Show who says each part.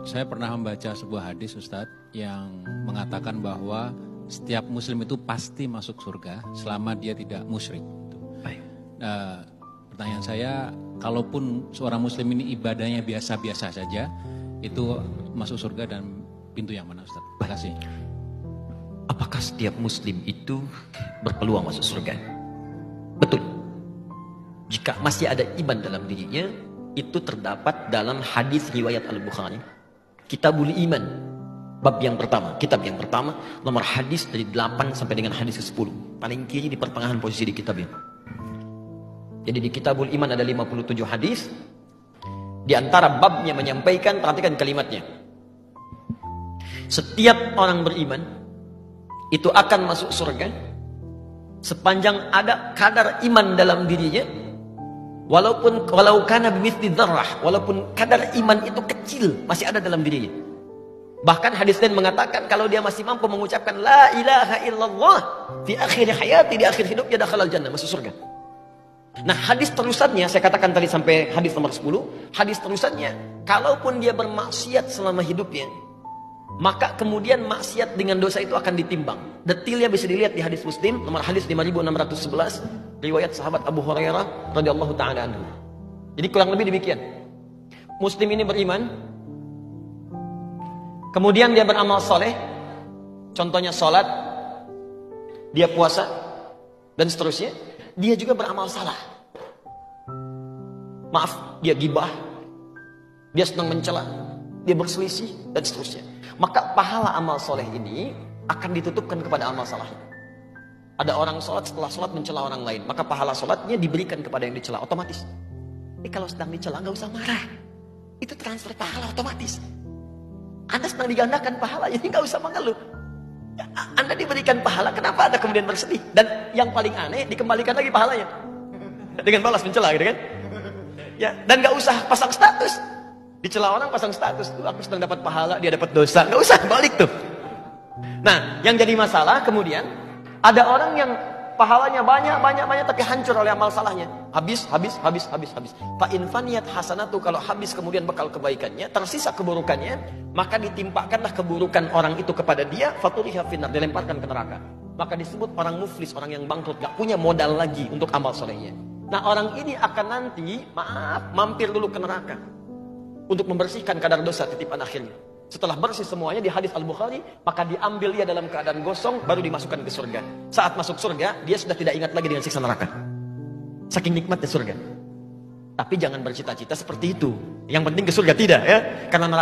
Speaker 1: Saya pernah membaca sebuah hadis, Ustadz, yang mengatakan bahwa setiap muslim itu pasti masuk surga selama dia tidak musyrik.
Speaker 2: Baik.
Speaker 1: Pertanyaan saya, kalaupun seorang muslim ini ibadahnya biasa-biasa saja, itu masuk surga dan pintu yang mana, Ustadz? Terima kasih.
Speaker 2: Apakah setiap muslim itu berpeluang masuk surga? Betul. Jika masih ada iman dalam dirinya, itu terdapat dalam hadis riwayat Al-Bukhari, Kitabul Iman, bab yang pertama, kitab yang pertama, nomor hadis dari 8 sampai dengan hadis ke-10. Paling kiri di pertengahan posisi di kitab ini. Jadi di Kitabul Iman ada 57 hadis. Di antara babnya menyampaikan, perhatikan kalimatnya. Setiap orang beriman itu akan masuk surga sepanjang ada kadar iman dalam dirinya. Walau kana bimithli dzarrah, walaupun kadar iman itu kecil masih ada dalam dirinya. Bahkan hadis lain mengatakan kalau dia masih mampu mengucapkan la ilaha illallah fi akhir hayati, di akhir hidupnya dakhalal jannah, masuk surga. Nah, hadis terusannya saya katakan tadi sampai hadis nomor 10, hadis terusannya kalaupun dia bermaksiat selama hidupnya, maka kemudian maksiat dengan dosa itu akan ditimbang. Detailnya bisa dilihat di hadis Muslim nomor hadis 5611 riwayat sahabat Abu Hurairah radhiyallahu taala anhu. Jadi kurang lebih demikian. Muslim ini beriman, kemudian dia beramal soleh, contohnya sholat, dia puasa, dan seterusnya. Dia juga beramal salah. Maaf, dia gibah, dia senang mencela, dia berselisih, dan seterusnya. Maka pahala amal soleh ini akan ditutupkan kepada amal salahnya. Ada orang sholat, setelah sholat mencela orang lain, maka pahala sholatnya diberikan kepada yang dicela otomatis. Tapi kalau sedang dicela nggak usah marah, itu transfer pahala otomatis. Anda sedang digandakan pahala, jadi nggak usah mengeluh. Anda diberikan pahala, kenapa Anda kemudian bersedih? Dan yang paling aneh, dikembalikan lagi pahalanya dengan balas mencela, gitu kan? Ya, dan nggak usah pasang status. Dicela orang pasang status, tuh aku sedang dapat pahala, dia dapat dosa, nggak usah balik tuh. Nah, yang jadi masalah kemudian ada orang yang pahalanya banyak tapi hancur oleh amal salahnya. Habis. Fa in faniyat hasanatu, kalau habis kemudian bekal kebaikannya, tersisa keburukannya, maka ditimpakanlah keburukan orang itu kepada dia, faturiha finnar, dilemparkan ke neraka. Maka disebut orang muflis, orang yang bangkrut, gak punya modal lagi untuk amal solehnya. Nah, orang ini akan nanti, mampir dulu ke neraka untuk membersihkan kadar dosa titipan akhirnya. Setelah bersih semuanya di hadis Al-Bukhari, maka diambil dia dalam keadaan gosong, baru dimasukkan ke surga. Saat masuk surga, dia sudah tidak ingat lagi dengan siksa neraka. Saking nikmatnya surga. Tapi jangan bercita-cita seperti itu. Yang penting ke surga tidak, ya. Karena neraka